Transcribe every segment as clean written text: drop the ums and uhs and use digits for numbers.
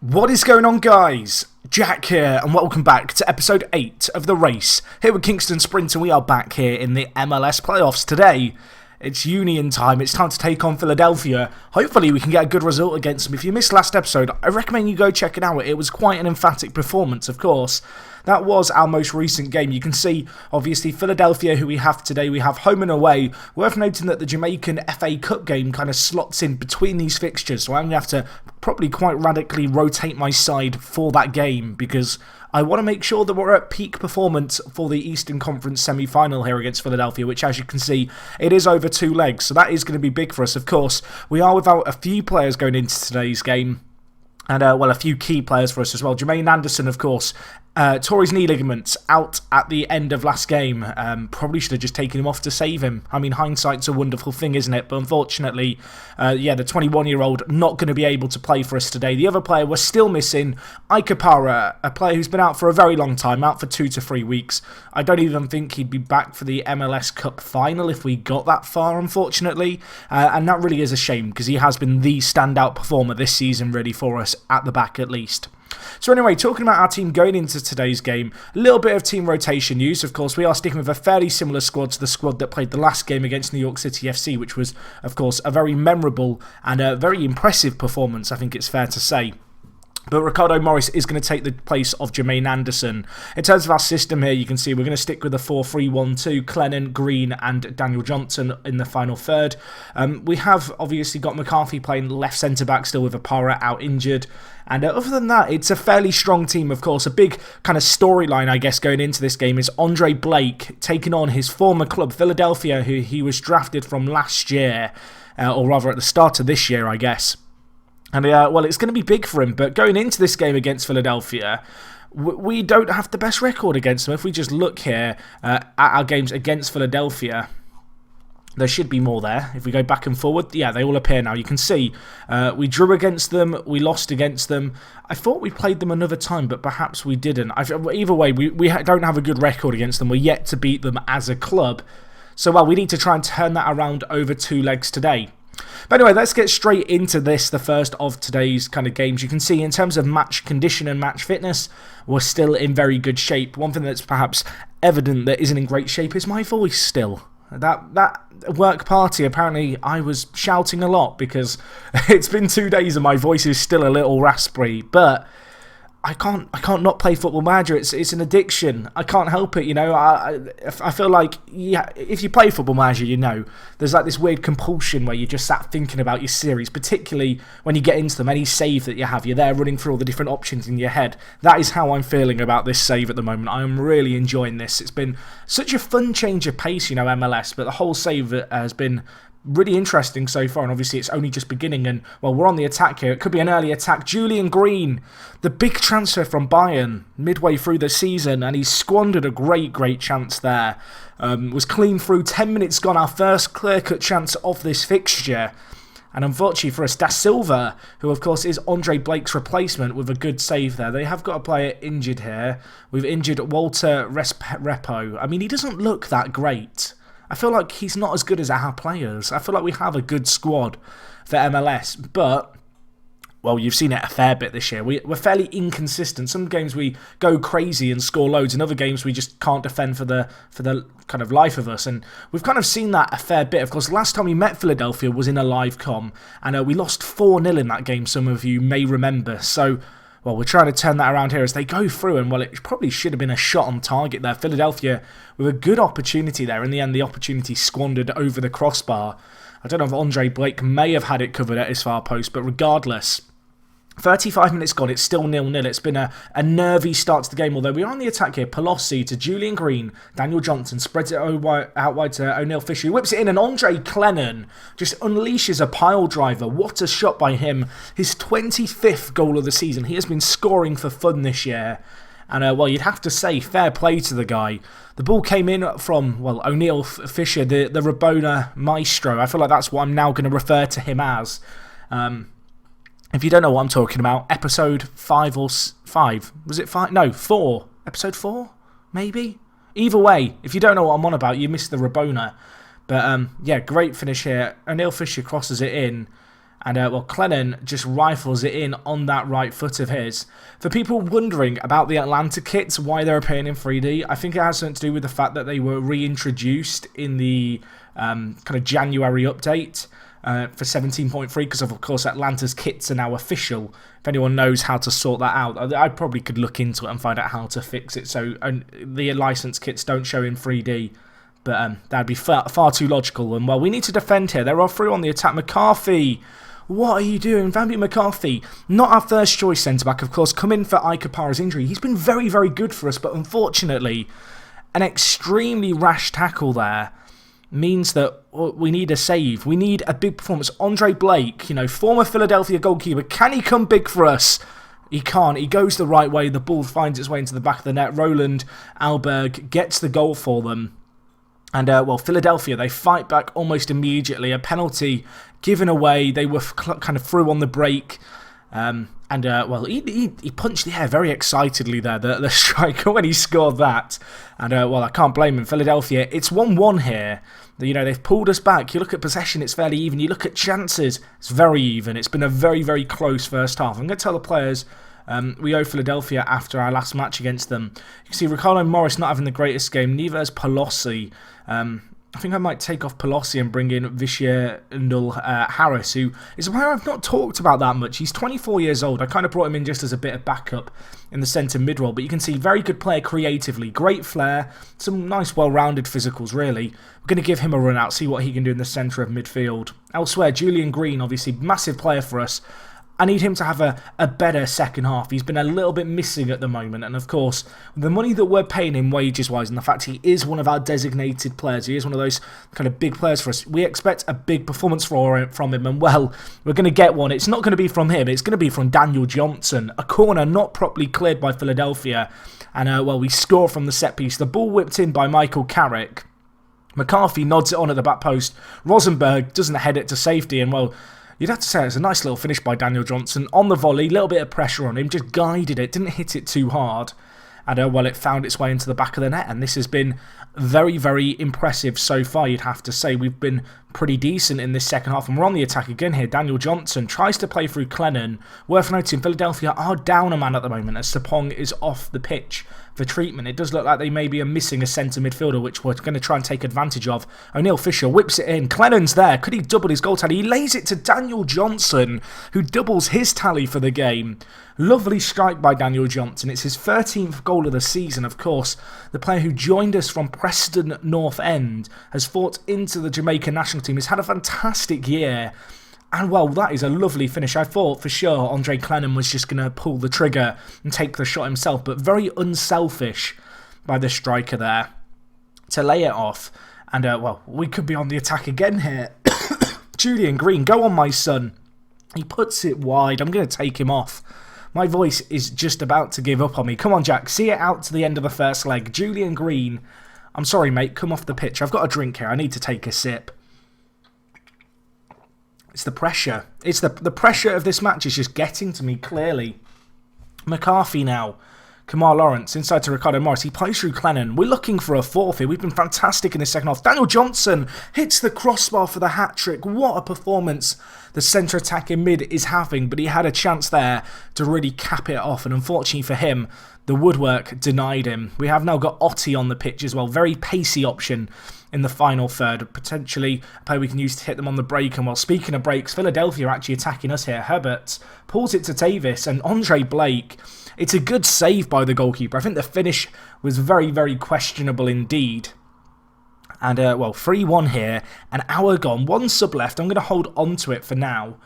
What is going on, guys? Jack here, and welcome back to episode 8 of The Race. Here with Kingston Sprint, and we are back here in the MLS playoffs today. It's Union time. It's time to take on Philadelphia. Hopefully we can get a good result against them. If you missed last episode, I recommend you go check it out. It was quite an emphatic performance, of course. That was our most recent game. You can see, obviously, Philadelphia, who we have today, we have home and away. Worth noting that the Jamaican FA Cup game kind of slots in between these fixtures, so I'm going to have to probably quite radically rotate my side for that game, because I want to make sure that we're at peak performance for the Eastern Conference semi-final here against Philadelphia, which, as you can see, it is over 2 legs, so that is going to be big for us. Of course, we are without a few players going into today's game. And, a few key players for us as well. Jermaine Anderson, of course, tore his knee ligaments out at the end of last game. Probably should have just taken him off to save him. I mean, hindsight's a wonderful thing, isn't it? But unfortunately, the 21-year-old not going to be able to play for us today. The other player we're still missing, Ikapara, a player who's been out for a very long time, out for 2 to 3 weeks. I don't even think he'd be back for the MLS Cup final if we got that far, unfortunately. And that really is a shame, because he has been the standout performer this season, really, for us, at the back at least. So anyway, talking about our team going into today's game, a little bit of team rotation news. Of course, we are sticking with a fairly similar squad to the squad that played the last game against New York City FC, which was, of course, a very memorable and a very impressive performance, I think it's fair to say. But Ricardo Morris is going to take the place of Jermaine Anderson. In terms of our system here, you can see we're going to stick with the 4-3-1-2, Clennon, Green and Daniel Johnson in the final third. We have obviously got McCarthy playing left centre-back still with Apara out injured. And other than that, it's a fairly strong team, of course. A big kind of storyline, I guess, going into this game is Andre Blake taking on his former club, Philadelphia, who he was drafted from last year, or rather at the start of this year, I guess. And, it's going to be big for him. But going into this game against Philadelphia, we don't have the best record against them. If we just look here at our games against Philadelphia, there should be more there. If we go back and forward, yeah, they all appear now. You can see we drew against them, we lost against them. I thought we played them another time, but perhaps we didn't. Either way, we don't have a good record against them. We're yet to beat them as a club. So, we need to try and turn that around over 2 legs today. But anyway, let's get straight into this, the first of today's kind of games. You can see in terms of match condition and match fitness, we're still in very good shape. One thing that's perhaps evident that isn't in great shape is my voice still. That work party, apparently I was shouting a lot because it's been 2 days and my voice is still a little raspy, but I can't not play Football Manager. It's an addiction. I can't help it, you know. I feel like, yeah, if you play Football Manager, you know, there's like this weird compulsion where you just sat thinking about your series, particularly when you get into them. Any save that you have, you're there running through all the different options in your head. That is how I'm feeling about this save at the moment. I am really enjoying this. It's been such a fun change of pace, you know, MLS, but the whole save has been really interesting so far, and obviously it's only just beginning, and, well, we're on the attack here. It could be an early attack. Julian Green, the big transfer from Bayern midway through the season, and he's squandered a great chance there. Was clean through, 10 minutes gone, our first clear-cut chance of this fixture. And unfortunately for us, Da Silva, who of course is Andre Blake's replacement, with a good save there. They have got a player injured here. We've injured Walter Repo. I mean, he doesn't look that great. I feel like he's not as good as our players. I feel like we have a good squad for MLS, but, well, you've seen it a fair bit this year. We're fairly inconsistent. Some games we go crazy and score loads, and other games we just can't defend for the kind of life of us. And we've kind of seen that a fair bit. Of course, last time we met Philadelphia was in a live com, and we lost 4-0 in that game, some of you may remember. So, well, we're trying to turn that around here as they go through, and, well, it probably should have been a shot on target there. Philadelphia with a good opportunity there. In the end, the opportunity squandered over the crossbar. I don't know if Andre Blake may have had it covered at his far post, but regardless, 35 minutes gone, it's still 0-0. It's been a nervy start to the game, although we are on the attack here. Pelosi to Julian Green, Daniel Johnson spreads it out wide to O'Neill Fisher, who whips it in, and Andre Clennon just unleashes a pile driver. What a shot by him. His 25th goal of the season. He has been scoring for fun this year. And, well, you'd have to say, fair play to the guy. The ball came in from, well, O'Neill Fisher, the Rabona maestro. I feel like that's what I'm now going to refer to him as. If you don't know what I'm talking about, episode 5 or 5. Was it 5? No, 4. Episode 4? Maybe? Either way, if you don't know what I'm on about, you missed the Rabona. But, yeah, great finish here. O'Neill Fisher crosses it in. And, well, Clennon just rifles it in on that right foot of his. For people wondering about the Atlanta kits, why they're appearing in 3D, I think it has something to do with the fact that they were reintroduced in the kind of January update for 17.3, because of course Atlanta's kits are now official. If anyone knows how to sort that out, I probably could look into it and find out how to fix it so the licensed kits don't show in 3D. But that'd be far too logical. And, well, we need to defend here. They're all through on the attack. McCarthy, what are you doing? Van McCarthy, not our first choice centre-back, of course, come in for Ikapara's injury. He's been very, very good for us, but unfortunately, an extremely rash tackle there means that we need a save. We need a big performance. Andre Blake, former Philadelphia goalkeeper, can he come big for us? He can't. He goes the right way. The ball finds its way into the back of the net. Roland Alberg gets the goal for them. And, well, Philadelphia, they fight back almost immediately. A penalty given away. They were kind of through on the break. Well, he punched the air very excitedly there, the striker, when he scored that. And, well, I can't blame him. Philadelphia, it's 1-1 here. They've pulled us back. You look at possession, it's fairly even. You look at chances, it's very even. It's been a very, very close first half. I'm going to tell the players we owe Philadelphia after our last match against them. You can see Ricardo Morris not having the greatest game. Neither has Pelosi. I think I might take off Pelosi and bring in Vishier Harris, who is a player I've not talked about that much. He's 24 years old. I kind of brought him in just as a bit of backup in the centre mid-role. But you can see, very good player creatively. Great flair. Some nice, well-rounded physicals, really. We're going to give him a run out, see what he can do in the centre of midfield. Elsewhere, Julian Green, obviously, massive player for us. I need him to have a better second half. He's been a little bit missing at the moment. And, of course, the money that we're paying him wages-wise and the fact he is one of our designated players, he is one of those kind of big players for us, we expect a big performance from him. And, well, we're going to get one. It's not going to be from him. It's going to be from Daniel Johnson. A corner not properly cleared by Philadelphia. And, well, we score from the set piece. The ball whipped in by Michael Carrick. McCarthy nods it on at the back post. Rosenberg doesn't head it to safety. And, well, you'd have to say it's a nice little finish by Daniel Johnson. On the volley, little bit of pressure on him, just guided it, didn't hit it too hard. And, well, it found its way into the back of the net. And this has been very, very impressive so far, you'd have to say. We've been pretty decent in this second half. And we're on the attack again here. Daniel Johnson tries to play through Clennon. Worth noting, Philadelphia are down a man at the moment as Sapong is off the pitch for treatment. It does look like they maybe are missing a centre midfielder, which we're going to try and take advantage of. O'Neill Fisher whips it in. Clennon's there. Could he double his goal tally? He lays it to Daniel Johnson, who doubles his tally for the game. Lovely strike by Daniel Johnson. It's his 13th goal of the season, of course. The player who joined us from Preston North End has fought into the Jamaican national team. He's had a fantastic year. And, well, that is a lovely finish. I thought for sure Andre Clennon was just going to pull the trigger and take the shot himself, but very unselfish by the striker there to lay it off. And, well, we could be on the attack again here. Julian Green, go on, my son. He puts it wide. I'm going to take him off. My voice is just about to give up on me. Come on, Jack. See it out to the end of the first leg. Julian Green, I'm sorry, mate. Come off the pitch. I've got a drink here. I need to take a sip. It's the pressure. It's the pressure of this match is just getting to me clearly. McCarthy now. Kamar Lawrence inside to Ricardo Morris. He plays through Clennon. We're looking for a fourth here. We've been fantastic in the second half. Daniel Johnson hits the crossbar for the hat-trick. What a performance the centre attack in mid is having. But he had a chance there to really cap it off. And unfortunately for him, the woodwork denied him. We have now got Otti on the pitch as well. Very pacey option in the final third. Potentially a player we can use to hit them on the break. And, well, speaking of breaks, Philadelphia are actually attacking us here. Herbert pulls it to Davis and Andre Blake. It's a good save by the goalkeeper. I think the finish was very, very questionable indeed. And, well, 3-1 here. An hour gone. One sub left. I'm going to hold on to it for now.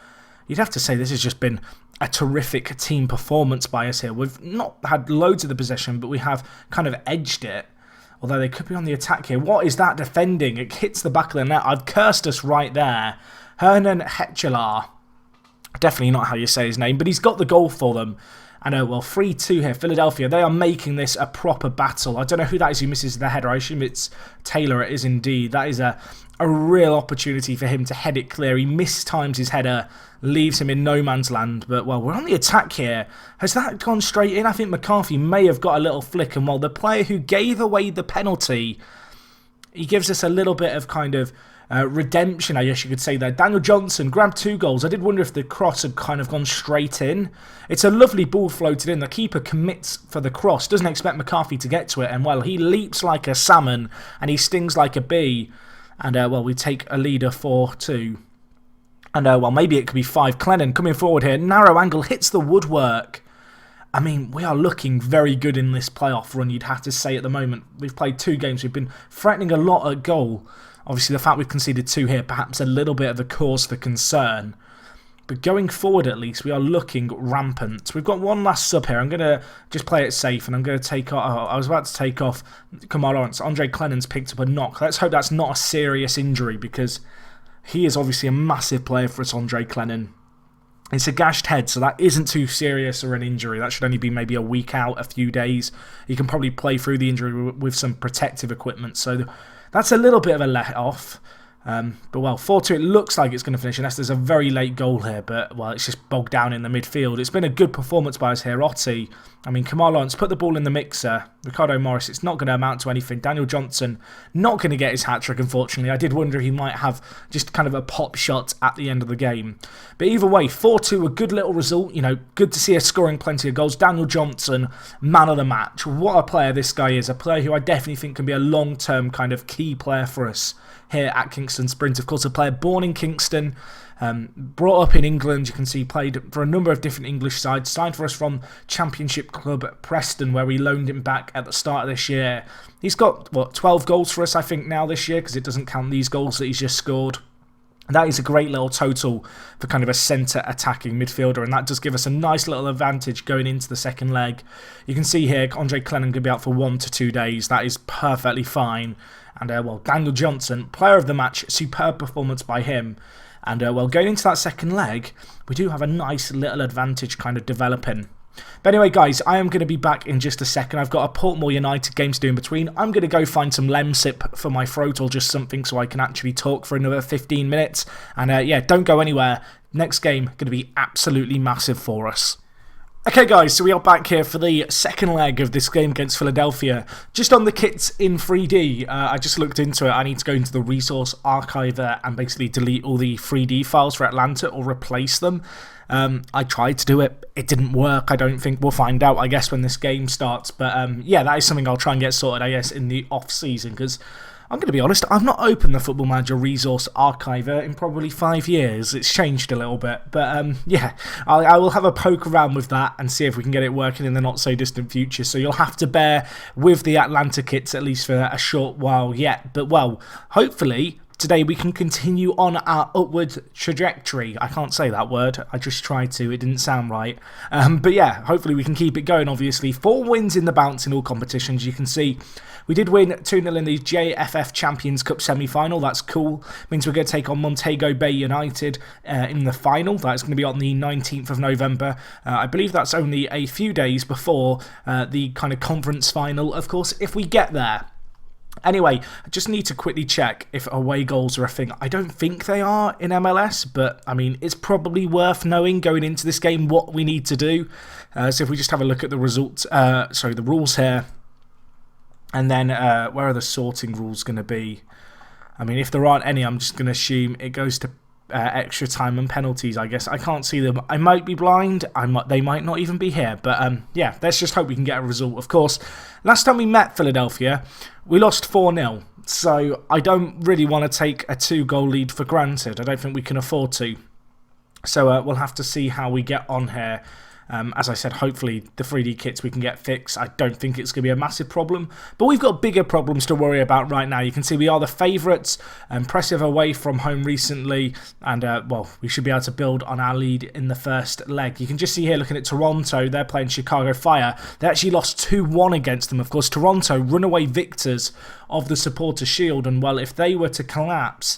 You'd have to say this has just been a terrific team performance by us here. We've not had loads of the possession, but we have kind of edged it. Although they could be on the attack here. What is that defending? It hits the back of the net. I've cursed us right there. Hernan Hechelar. Definitely not how you say his name, but he's got the goal for them. And, well, 3-2 here. Philadelphia, they are making this a proper battle. I don't know who that is who misses the header. I assume it's Taylor. It is indeed. That is a real opportunity for him to head it clear. He mistimes his header, leaves him in no man's land. But, well, we're on the attack here. Has that gone straight in? I think McCarthy may have got a little flick. And, well, the player who gave away the penalty, he gives us a little bit of kind of redemption, I guess you could say there. Daniel Johnson grabbed 2 goals. I did wonder if the cross had kind of gone straight in. It's a lovely ball floated in. The keeper commits for the cross, doesn't expect McCarthy to get to it, and well, he leaps like a salmon and he stings like a bee. And well, we take a leader 4-2. And well, maybe it could be 5. Clennon coming forward here. Narrow angle, hits the woodwork. I mean, we are looking very good in this playoff run, you'd have to say at the moment. We've played 2 games. We've been threatening a lot at goal. Obviously, the fact we've conceded 2 here, perhaps a little bit of a cause for concern. But going forward, at least, we are looking rampant. We've got one last sub here. I'm going to just play it safe, and I'm going to take off... Oh, I was about to take off Kamar Lawrence. Andre Clennon's picked up a knock. Let's hope that's not a serious injury, because he is obviously a massive player for us, Andre Clennon. It's a gashed head, so that isn't too serious or an injury. That should only be maybe a week out, a few days. He can probably play through the injury with some protective equipment. So that's a little bit of a let-off. But well, 4-2, it looks like it's going to finish unless there's a very late goal here, but well, it's just bogged down in the midfield. It's been a good performance by us here. Otti, I mean, Kamar Lawrence put the ball in the mixer. Ricardo Morris, it's not going to amount to anything. Daniel Johnson, not going to get his hat-trick, unfortunately. I did wonder if he might have just kind of a pop shot at the end of the game. But either way, 4-2, a good little result. You know, good to see us scoring plenty of goals. Daniel Johnson, man of the match. What a player this guy is. A player who I definitely think can be a long-term kind of key player for us here at Kingston Sprint. Of course, a player born in Kingston, brought up in England. You can see played for a number of different English sides. Signed for us from Championship club Preston, where we loaned him back at the start of this year. He's got, what, 12 goals for us, I think, now this year, because it doesn't count these goals that he's just scored. That is a great little total for kind of a centre attacking midfielder, and that does give us a nice little advantage going into the second leg. You can see here, Andre Clennon could be out for 1 to 2 days. That is perfectly fine. And well, Daniel Johnson, player of the match, superb performance by him. And well, going into that second leg, we do have a nice little advantage kind of developing. But anyway, guys, I am going to be back in just a second. I've got a Portmore United game to do in between. I'm going to go find some Lemsip for my throat or just something so I can actually talk for another 15 minutes. And yeah, don't go anywhere. Next game going to be absolutely massive for us. Okay guys, so we are back here for the second leg of this game against Philadelphia. Just on the kits in 3D, I just looked into it. I need to go into the resource archiver and basically delete all the 3D files for Atlanta or replace them. I tried to do it, it didn't work. I don't think we'll find out, I guess, when this game starts. But yeah, that is something I'll try and get sorted, I guess, in the off-season, because I'm going to be honest, I've not opened the Football Manager Resource Archiver in probably 5 years. It's changed a little bit. But yeah, I will have a poke around with that and see if we can get it working in the not-so-distant future. So you'll have to bear with the Atlanta kits at least for a short while yet. But well, hopefully today we can continue on our upward trajectory. I can't say that word. I just tried to. It didn't sound right. But yeah, hopefully we can keep it going, obviously. 4 wins in the bounce in all competitions. You can see we did win 2-0 in the JFF Champions Cup semi-final. That's cool. Means we're going to take on Montego Bay United in the final. That's going to be on the 19th of November. I believe that's only a few days before the kind of conference final, of course, if we get there. Anyway, I just need to quickly check if away goals are a thing. I don't think they are in MLS, but I mean, it's probably worth knowing going into this game what we need to do. So if we just have a look at the results, the rules here, and then where are the sorting rules going to be? I mean, if there aren't any, I'm just going to assume it goes to extra time and penalties, I guess. I can't see them. I might be blind. They might not even be here. But yeah, let's just hope we can get a result. Of course, last time we met Philadelphia, we lost 4-0. So I don't really want to take a 2-goal lead for granted. I don't think we can afford to. So we'll have to see how we get on here. As I said, hopefully the 3D kits we can get fixed. I don't think it's going to be a massive problem, but we've got bigger problems to worry about right now. You can see we are the favourites, impressive away from home recently, and well, we should be able to build on our lead in the first leg. You can just see here, looking at Toronto, they're playing Chicago Fire. They actually lost 2-1 against them. Of course, Toronto, runaway victors of the Supporter Shield, and well, if they were to collapse,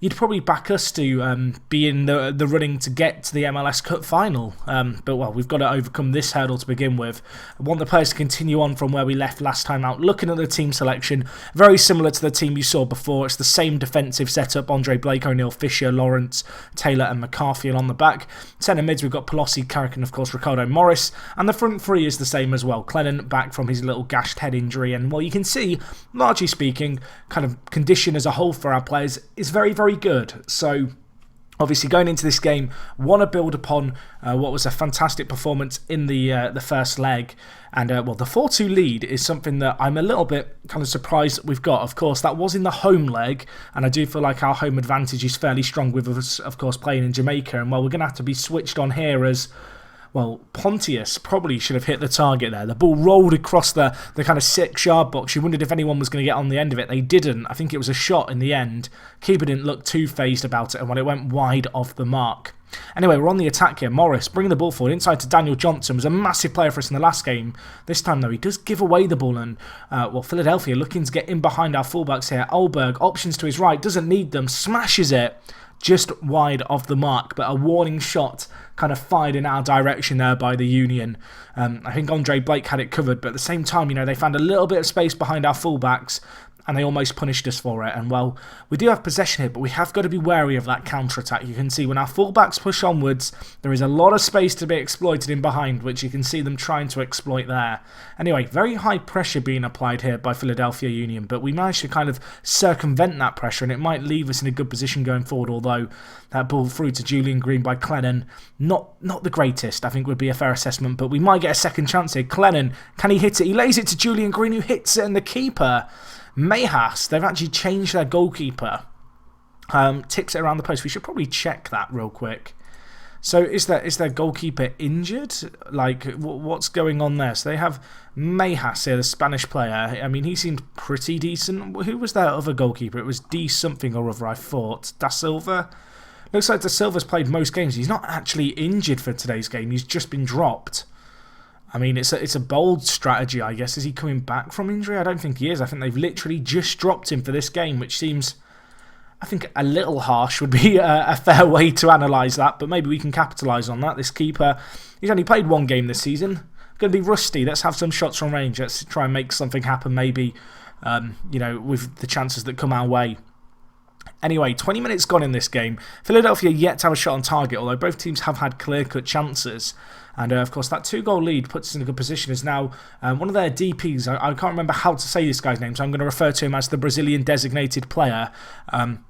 you'd probably back us to be in the running to get to the MLS Cup final. But, well, we've got to overcome this hurdle to begin with. I want the players to continue on from where we left last time out. Looking at the team selection, very similar to the team you saw before. It's the same defensive setup. Andre Blake, O'Neill, Fisher, Lawrence, Taylor and McCarthy along the back. Centre mids, we've got Pelosi, Carrick and, of course, Ricardo Morris. And the front three is the same as well. Clennon back from his little gashed head injury. And, well, you can see, largely speaking, kind of condition as a whole for our players is very, very good. So obviously going into this game, want to build upon what was a fantastic performance in the first leg. And well, the 4-2 lead is something that I'm a little bit kind of surprised that we've got. Of course, that was in the home leg, and I do feel like our home advantage is fairly strong with us, of course, playing in Jamaica. And well, we're going to have to be switched on here as... well, Pontius probably should have hit the target there. The ball rolled across the kind of 6-yard box. You wondered if anyone was going to get on the end of it. They didn't. I think it was a shot in the end. Keeper didn't look too phased about it, and when it went wide of the mark. Anyway, we're on the attack here. Morris bringing the ball forward inside to Daniel Johnson. Was a massive player for us in the last game. This time, though, he does give away the ball. And, well, Philadelphia looking to get in behind our fullbacks here. Olberg, options to his right, doesn't need them. Smashes it just wide of the mark. But a warning shot kind of fired in our direction there by the Union. I think Andre Blake had it covered. But at the same time, you know, they found a little bit of space behind our fullbacks. And they almost punished us for it. And, well, we do have possession here, but we have got to be wary of that counter-attack. You can see when our fullbacks push onwards, there is a lot of space to be exploited in behind, which you can see them trying to exploit there. Anyway, very high pressure being applied here by Philadelphia Union, but we managed to kind of circumvent that pressure, and it might leave us in a good position going forward, although that ball through to Julian Green by Clennon, not the greatest, I think would be a fair assessment, but we might get a second chance here. Clennon, can he hit it? He lays it to Julian Green, who hits it, and the keeper... Mayhas, they've actually changed their goalkeeper. Tips it around the post. We should probably check that real quick. So is their goalkeeper injured? Like, what's going on there? So they have Mayhas here, the Spanish player. I mean, he seemed pretty decent. Who was their other goalkeeper? It was D something or other, I thought. Da Silva? Looks like Da Silva's played most games. He's not actually injured for today's game. He's just been dropped. I mean, it's a bold strategy, I guess. Is he coming back from injury? I don't think he is. I think they've literally just dropped him for this game, which seems, I think, a little harsh would be a fair way to analyse that. But maybe we can capitalise on that. This keeper, he's only played one game this season. Going to be rusty. Let's have some shots from range. Let's try and make something happen, maybe, you know, with the chances that come our way. Anyway, 20 minutes gone in this game. Philadelphia yet to have a shot on target, although both teams have had clear-cut chances. And, of course, that 2-goal lead puts us in a good position. Is now one of their DPs. I can't remember how to say this guy's name, so I'm going to refer to him as the Brazilian designated player.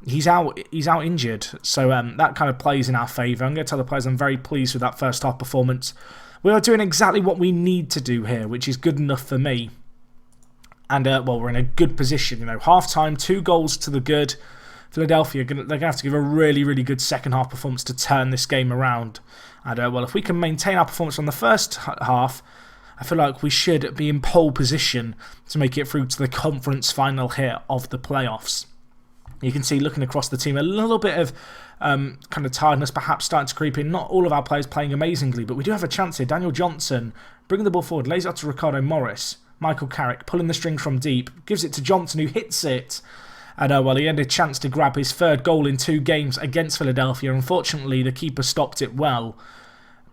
He's out injured, so that kind of plays in our favour. I'm going to tell the players I'm very pleased with that first half performance. We are doing exactly what we need to do here, which is good enough for me. And, well, we're in a good position. You know, half-time, 2 goals to the good. Philadelphia, they're going to have to give a really, really good second half performance to turn this game around. And, well, if we can maintain our performance from the first half, I feel like we should be in pole position to make it through to the conference final here of the playoffs. You can see, looking across the team, a little bit of kind of tiredness perhaps starting to creep in. Not all of our players playing amazingly, but we do have a chance here. Daniel Johnson bringing the ball forward, lays out to Ricardo Morris. Michael Carrick pulling the string from deep, gives it to Johnson, who hits it. And, well, he had a chance to grab his 3rd goal in 2 games against Philadelphia. Unfortunately, the keeper stopped it well.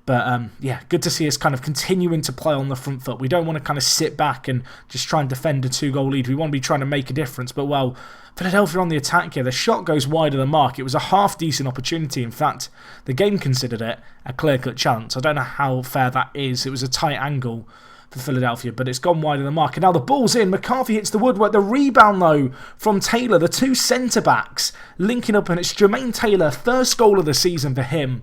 But, yeah, good to see us kind of continuing to play on the front foot. We don't want to kind of sit back and just try and defend a 2-goal lead. We want to be trying to make a difference. But, well, Philadelphia on the attack here. The shot goes wide of the mark. It was a half-decent opportunity. In fact, the game considered it a clear-cut chance. I don't know how fair that is. It was a tight angle for Philadelphia, but it's gone wide of the mark. And now the ball's in. McCarthy hits the woodwork. The rebound, though, from Taylor. The 2 centre-backs linking up, and it's Jermaine Taylor. First goal of the season for him.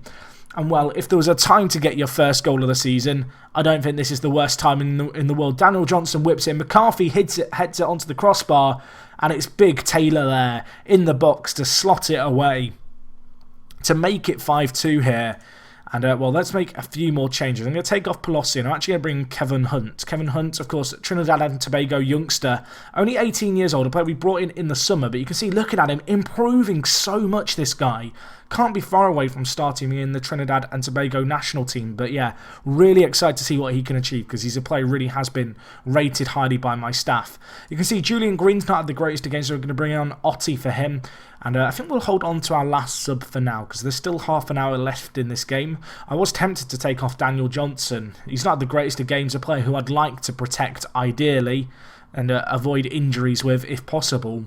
And, well, if there was a time to get your first goal of the season, I don't think this is the worst time in the world. Daniel Johnson whips it. McCarthy heads it onto the crossbar, and it's big Taylor there in the box to slot it away to make it 5-2 here. And, well, let's make a few more changes. I'm going to take off Pelosi, and I'm actually going to bring Kevin Hunt. Kevin Hunt, of course, Trinidad and Tobago youngster. Only 18 years old, a player we brought in the summer. But you can see, looking at him, improving so much, this guy. Can't be far away from starting me in the Trinidad and Tobago national team. But, yeah, really excited to see what he can achieve, because he's a player who really has been rated highly by my staff. You can see Julian Green's not had the greatest against, so we're going to bring on Otti for him. And I think we'll hold on to our last sub for now, because there's still half an hour left in this game. I was tempted to take off Daniel Johnson. He's not the greatest of games, a player who I'd like to protect ideally and avoid injuries with if possible.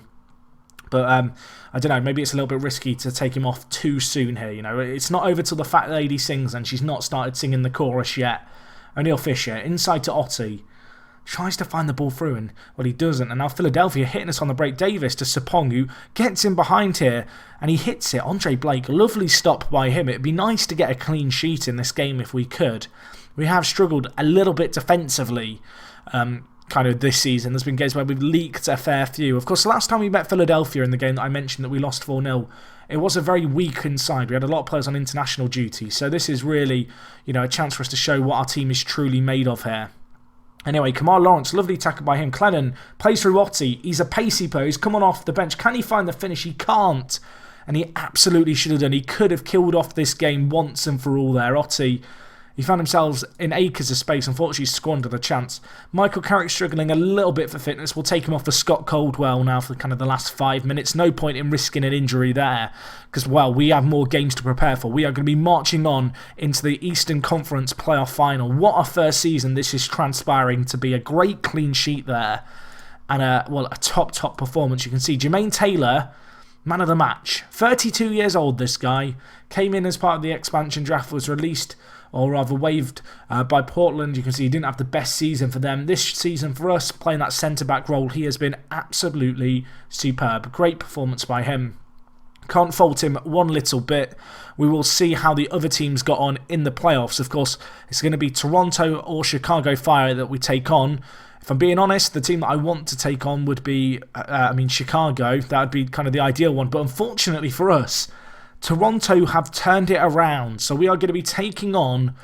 But I don't know, maybe it's a little bit risky to take him off too soon here. You know, it's not over till the fat lady sings, and she's not started singing the chorus yet. O'Neal Fisher, inside to Otti. Tries to find the ball through, and well, he doesn't. And now Philadelphia hitting us on the break. Davis to Sapong, who gets in behind here, and he hits it. Andre Blake, lovely stop by him. It'd be nice to get a clean sheet in this game if we could. We have struggled a little bit defensively kind of this season. There's been games where we've leaked a fair few. Of course, the last time we met Philadelphia in the game that I mentioned that we lost 4-0, it was a very weakened side. We had a lot of players on international duty. So this is really, you know, a chance for us to show what our team is truly made of here. Anyway, Kamar Lawrence, lovely tackle by him. Clennon plays through Otti. He's a pacey player. He's come on off the bench. Can he find the finish? He can't. And he absolutely should have done. He could have killed off this game once and for all there. Otti, he found himself in acres of space. Unfortunately, squandered a chance. Michael Carrick struggling a little bit for fitness. We'll take him off for Scott Coldwell now for kind of the last 5 minutes. No point in risking an injury there because, well, we have more games to prepare for. We are going to be marching on into the Eastern Conference playoff final. What a first season this is transpiring to be. A great clean sheet there and a top performance. You can see Jermaine Taylor, man of the match. 32 years old, this guy. Came in as part of the expansion draft, was released or rather waived by Portland. You can see he didn't have the best season for them. This season for us, playing that centre-back role, he has been absolutely superb. Great performance by him. Can't fault him one little bit. We will see how the other teams got on in the playoffs. Of course, it's going to be Toronto or Chicago Fire that we take on. If I'm being honest, the team that I want to take on would be, Chicago. That would be kind of the ideal one. But unfortunately for us, Toronto have turned it around. So we are going to be taking on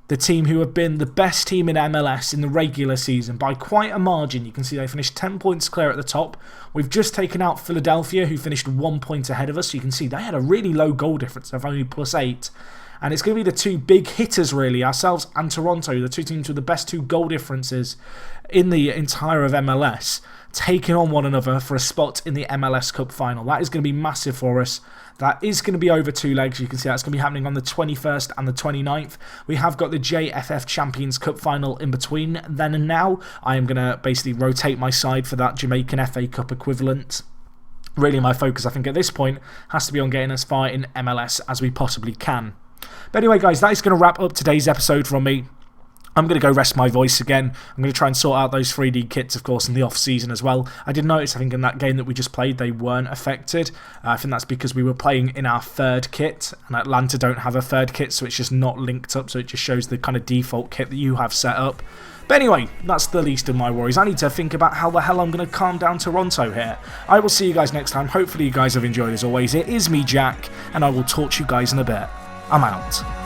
the team who have been the best team in MLS in the regular season by quite a margin. You can see they finished 10 points clear at the top. We've just taken out Philadelphia, who finished 1 point ahead of us. You can see they had a really low goal difference of only +8. And it's going to be the two big hitters, really, ourselves and Toronto, the two teams with the best 2 goal differences in the entire of MLS, taking on one another for a spot in the MLS Cup final. That is going to be massive for us. That is going to be over 2 legs. You can see that's going to be happening on the 21st and the 29th. We have got the JFF Champions Cup final in between then and now. I am going to basically rotate my side for that Jamaican FA Cup equivalent. Really, my focus, I think, at this point has to be on getting as far in MLS as we possibly can. But anyway, guys, that is going to wrap up today's episode from me. I'm going to go rest my voice again. I'm going to try and sort out those 3D kits, of course, in the off-season as well. I did notice, I think, in that game that we just played, they weren't affected. I think that's because we were playing in our 3rd kit, and Atlanta don't have a 3rd kit, so it's just not linked up, so it just shows the kind of default kit that you have set up. But anyway, that's the least of my worries. I need to think about how the hell I'm going to calm down Toronto here. I will see you guys next time. Hopefully you guys have enjoyed as always. It is me, Jack, and I will talk to you guys in a bit. I'm out.